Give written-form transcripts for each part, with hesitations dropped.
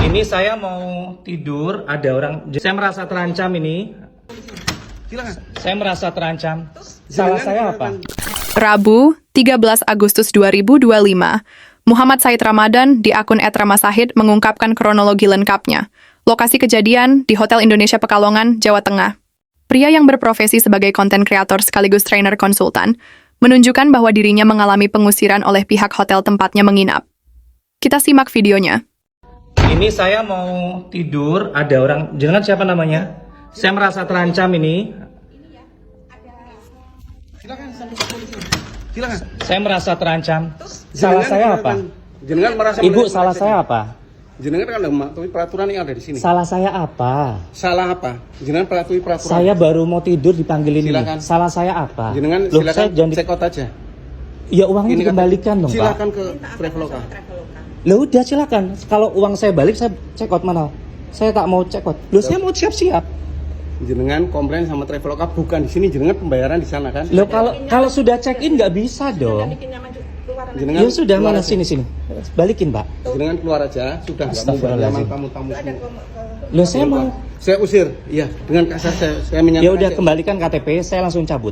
Ini saya mau tidur, ada orang. Saya merasa terancam ini. Silakan. Saya merasa terancam. Salah saya apa? Rabu, 13 Agustus 2025, Muhammad Said Ramadan di akun @ramasahid mengungkapkan kronologi lengkapnya. Lokasi kejadian di Hotel Indonesia Pekalongan, Jawa Tengah. Pria yang berprofesi sebagai konten kreator sekaligus trainer konsultan menunjukkan bahwa dirinya mengalami pengusiran oleh pihak hotel tempatnya menginap. Kita simak videonya. Ini saya mau tidur, ada orang. Jangan siapa namanya? Saya merasa terancam ini. Silakan sampai ke polisi. Silakan. Saya merasa terancam. Salah saya apa? Jenengan merasa Ibu, salah saya apa? Jenengan kan mematuhi peraturan yang ada di sini. Salah saya apa? Salah apa? Jenengan mematuhi peraturan. Saya baru mau tidur dipanggilin ini. Silakan. Salah saya apa? Jenengan Loh, silakan saya jangan check out aja. Ya uangnya Ini kan- dikembalikan dong, Pak. Silakan ke Traveloka. Loh udah silakan. Kalau uang saya balik saya check out mana? Saya tak mau check out. Loh saya mau siap-siap. Jenengan komplain sama Traveloka bukan di sini, jenengan pembayaran di sana kan? Loh kalau sudah check in nggak bisa dong. Jenengan Ya sudah keluar mana aja. sini. Balikin, Pak. Jenengan keluar aja, sudah nggak mau Astagfirullahaladzim. tamu-tamu semua. Loh saya mau. Saya usir, iya dengan kasar saya menyatakan. Ya udah saya- kembalikan KTP, saya langsung cabut.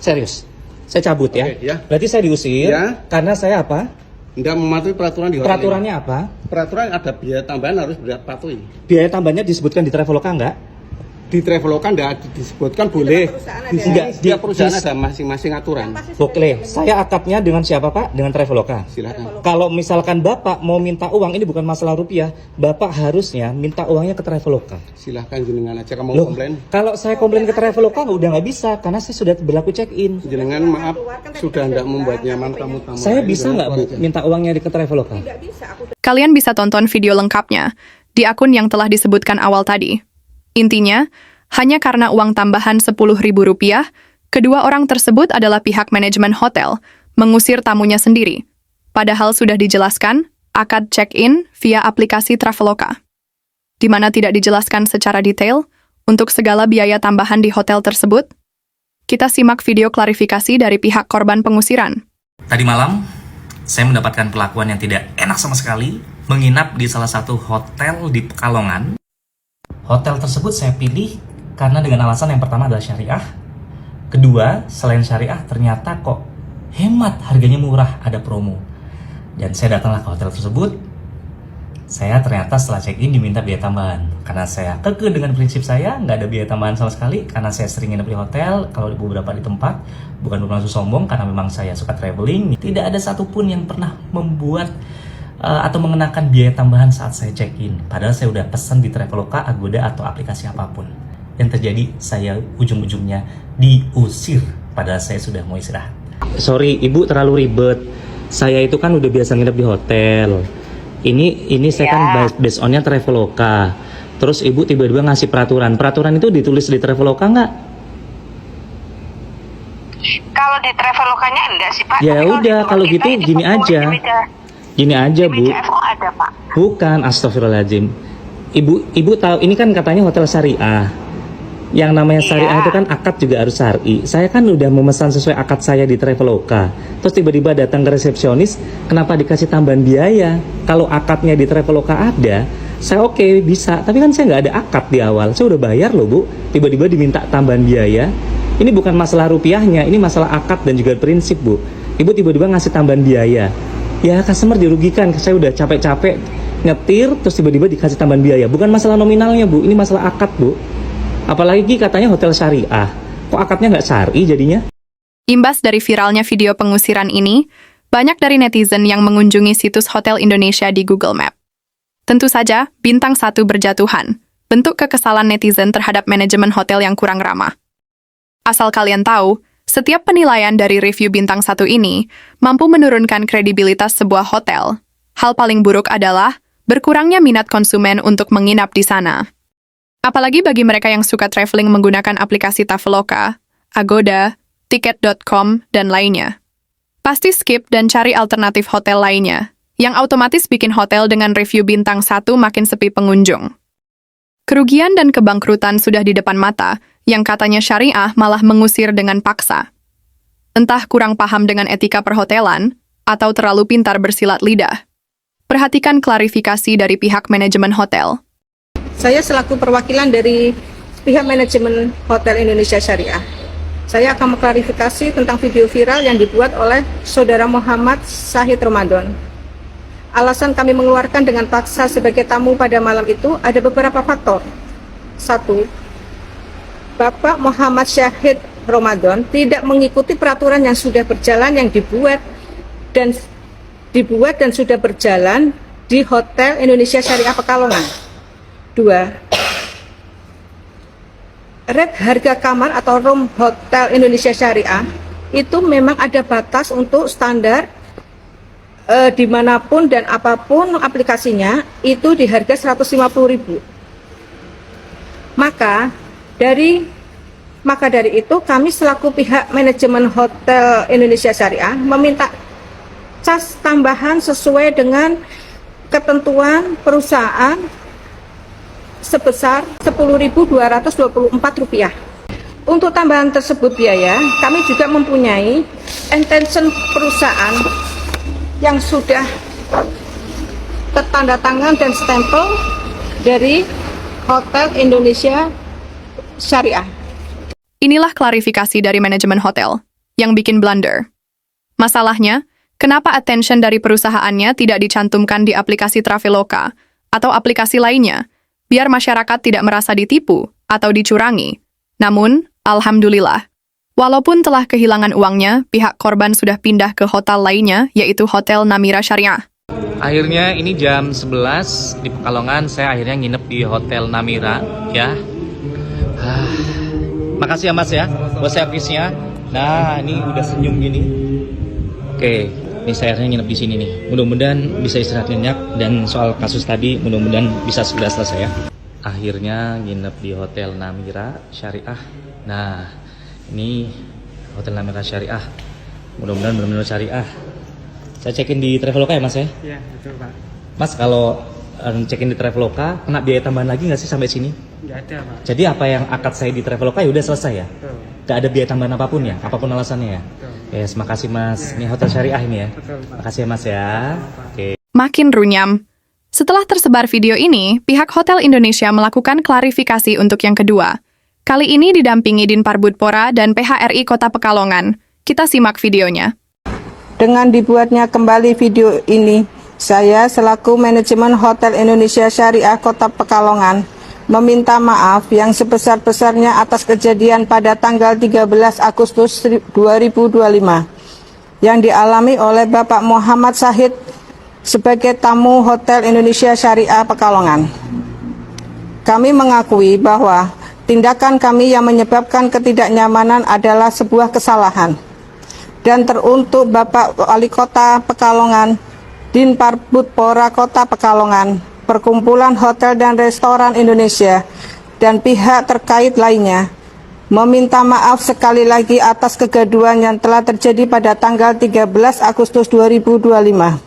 Serius. Saya cabut ya. Oke, ya. Berarti saya diusir Ya. karena saya apa? Tidak mematuhi peraturan di hotel. Peraturannya apa? Peraturan ada biaya tambahan harus dipatuhi. Biaya tambahnya disebutkan di Traveloka enggak? Di Traveloka tidak disebutkan boleh. Di sini Enggak, setiap di- perusahaan di- ada masing-masing aturan. Oke, saya akadnya dengan siapa Pak? Dengan Traveloka. Silakan. Kalau misalkan Bapak mau minta uang, ini bukan masalah rupiah, Bapak harusnya minta uangnya ke Traveloka. Silahkan jenengan aja kamu Loh, komplain. kalau saya komplain ke Traveloka udah nggak bisa, karena saya sudah berlaku check-in. Jenengan maaf sudah tidak membuat nyaman tamu-tamu. Saya lain, bisa jenengan nggak Bu keluar aja. minta uangnya ke Traveloka? Kalian bisa tonton video lengkapnya di akun yang telah disebutkan awal tadi. Intinya, hanya karena uang tambahan Rp10.000, kedua orang tersebut adalah pihak manajemen hotel mengusir tamunya sendiri. Padahal sudah dijelaskan akad check-in via aplikasi Traveloka, di mana tidak dijelaskan secara detail untuk segala biaya tambahan di hotel tersebut. Kita simak video klarifikasi dari pihak korban pengusiran. Tadi malam, saya mendapatkan perlakuan yang tidak enak sama sekali, menginap di salah satu hotel di Pekalongan. Hotel tersebut saya pilih karena dengan alasan yang pertama adalah syariah. Kedua, selain syariah ternyata kok hemat, harganya murah, ada promo. Dan saya datanglah ke hotel tersebut. Saya ternyata setelah check-in diminta biaya tambahan. Karena saya kekeh dengan prinsip saya, nggak ada biaya tambahan sama sekali. Karena saya sering nginep di hotel, kalau di beberapa di tempat. Bukan bermaksud sombong, karena memang saya suka traveling. Tidak ada satupun yang pernah membuat atau mengenakan biaya tambahan saat saya check-in. Padahal saya udah pesan di Traveloka, Agoda, atau aplikasi apapun. Yang terjadi, saya ujung-ujungnya diusir. Padahal saya sudah mau istirahat. Sorry, Ibu terlalu ribet. Saya itu kan udah biasa nginep di hotel. Ini saya kan based on-nya Traveloka. Terus Ibu tiba-tiba ngasih peraturan. Peraturan itu ditulis di Traveloka nggak? Kalau di Travelokanya enggak sih Pak. Ya Tapi udah, di kalau tempat gitu kita, gini itu aja. Gini aja, Di Bu. BCFO ada Pak. Bukan, astagfirullahaladzim. Ibu tahu, ini kan katanya hotel syariah. Yang namanya syariah itu kan akad juga harus syar'i. Saya kan udah memesan sesuai akad saya di Traveloka. Terus tiba-tiba datang ke resepsionis, kenapa dikasih tambahan biaya? Kalau akadnya di Traveloka ada, saya oke, bisa. Tapi kan saya nggak ada akad di awal. Saya udah bayar loh, Bu. Tiba-tiba diminta tambahan biaya. Ini bukan masalah rupiahnya, ini masalah akad dan juga prinsip, Bu. Ibu tiba-tiba ngasih tambahan biaya. Ya, customer dirugikan. Saya udah capek-capek nyetir, terus tiba-tiba dikasih tambahan biaya. Bukan masalah nominalnya, Bu. Ini masalah akad, Bu. Apalagi katanya hotel syariah. Kok akadnya nggak syar'i jadinya? Imbas dari viralnya video pengusiran ini, banyak dari netizen yang mengunjungi situs Hotel Indonesia di Google Map. Tentu saja, bintang 1 berjatuhan, bentuk kekesalan netizen terhadap manajemen hotel yang kurang ramah. Asal kalian tahu, setiap penilaian dari review bintang 1 ini mampu menurunkan kredibilitas sebuah hotel. Hal paling buruk adalah berkurangnya minat konsumen untuk menginap di sana. Apalagi bagi mereka yang suka traveling menggunakan aplikasi Traveloka, Agoda, Tiket.com, dan lainnya. Pasti skip dan cari alternatif hotel lainnya, yang otomatis bikin hotel dengan review bintang 1 makin sepi pengunjung. Kerugian dan kebangkrutan sudah di depan mata, yang katanya syariah malah mengusir dengan paksa. Entah kurang paham dengan etika perhotelan, atau terlalu pintar bersilat lidah. Perhatikan klarifikasi dari pihak manajemen hotel. Saya selaku perwakilan dari pihak manajemen Hotel Indonesia Syariah. Saya akan mengklarifikasi tentang video viral yang dibuat oleh Saudara Muhammad Syahid Ramadan. Alasan kami mengeluarkan dengan paksa sebagai tamu pada malam itu ada beberapa faktor. 1. Bapak Muhammad Syahid Ramadan tidak mengikuti peraturan yang sudah berjalan yang dibuat dan sudah berjalan di Hotel Indonesia Syariah Pekalongan. 2. Rate harga kamar atau room Hotel Indonesia Syariah itu memang ada batas untuk standar dimanapun dan apapun aplikasinya itu di harga 150.000. Maka dari itu kami selaku pihak manajemen Hotel Indonesia Syariah meminta cas tambahan sesuai dengan ketentuan perusahaan sebesar Rp10.224. Untuk tambahan tersebut biaya, kami juga mempunyai intention perusahaan yang sudah tertanda tangan dan stempel dari Hotel Indonesia Syariah. Inilah klarifikasi dari manajemen hotel yang bikin blunder. Masalahnya, kenapa attention dari perusahaannya tidak dicantumkan di aplikasi Traveloka atau aplikasi lainnya, biar masyarakat tidak merasa ditipu atau dicurangi. Namun, alhamdulillah, walaupun telah kehilangan uangnya, pihak korban sudah pindah ke hotel lainnya, yaitu Hotel Namira Syariah. Akhirnya ini jam 11 di Pekalongan, saya akhirnya nginep di Hotel Namira ya. Makasih ya Mas ya buat servisnya. Nah, ini udah senyum gini. Oke, ini saya akhirnya nginep di sini nih. Mudah-mudahan bisa istirahat nyenyak dan soal kasus tadi mudah-mudahan bisa segera selesai ya. Akhirnya nginep di Hotel Namira Syariah. Nah, ini Hotel Namira Syariah. Mudah-mudahan benar-benar syariah. Saya check-in di Traveloka ya Mas ya? Iya, betul Pak. Mas, kalau check-in di Traveloka kena biaya tambahan lagi nggak sih sampai sini? Nggak ada Pak. Jadi apa yang akad saya di Traveloka ya udah selesai ya? Betul. Gak ada biaya tambahan apapun ya? Apapun alasannya ya? Betul. Yes, makasih Mas. Ini Hotel Syariah ini ya? Betul Pak. Makasih ya Mas ya. Oke. Makin runyam. Setelah tersebar video ini, pihak Hotel Indonesia melakukan klarifikasi untuk yang kedua. Kali ini didampingi Dinpar Budpora dan PHRI Kota Pekalongan. Kita simak videonya. Dengan dibuatnya kembali video ini, saya selaku manajemen Hotel Indonesia Syariah Kota Pekalongan meminta maaf yang sebesar-besarnya atas kejadian pada tanggal 13 Agustus 2025 yang dialami oleh Bapak Muhammad Syahid sebagai tamu Hotel Indonesia Syariah Pekalongan. Kami mengakui bahwa tindakan kami yang menyebabkan ketidaknyamanan adalah sebuah kesalahan. Dan teruntuk Bapak Wali Kota Pekalongan, Dinpar Budpora Kota Pekalongan, Perkumpulan Hotel dan Restoran Indonesia, dan pihak terkait lainnya, meminta maaf sekali lagi atas kegaduhan yang telah terjadi pada tanggal 13 Agustus 2025,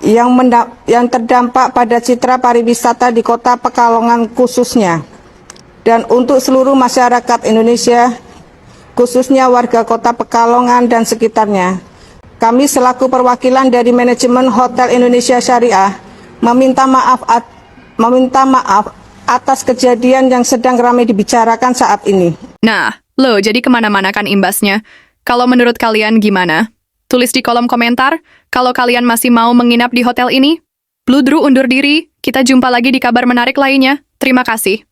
yang terdampak pada citra pariwisata di Kota Pekalongan khususnya, dan untuk seluruh masyarakat Indonesia, khususnya warga Kota Pekalongan dan sekitarnya. Kami selaku perwakilan dari manajemen Hotel Indonesia Syariah meminta maaf atas kejadian yang sedang ramai dibicarakan saat ini. Nah, lo jadi kemana-mana kan imbasnya. Kalau menurut kalian gimana? Tulis di kolom komentar kalau kalian masih mau menginap di hotel ini. Bludru undur diri, kita jumpa lagi di kabar menarik lainnya. Terima kasih.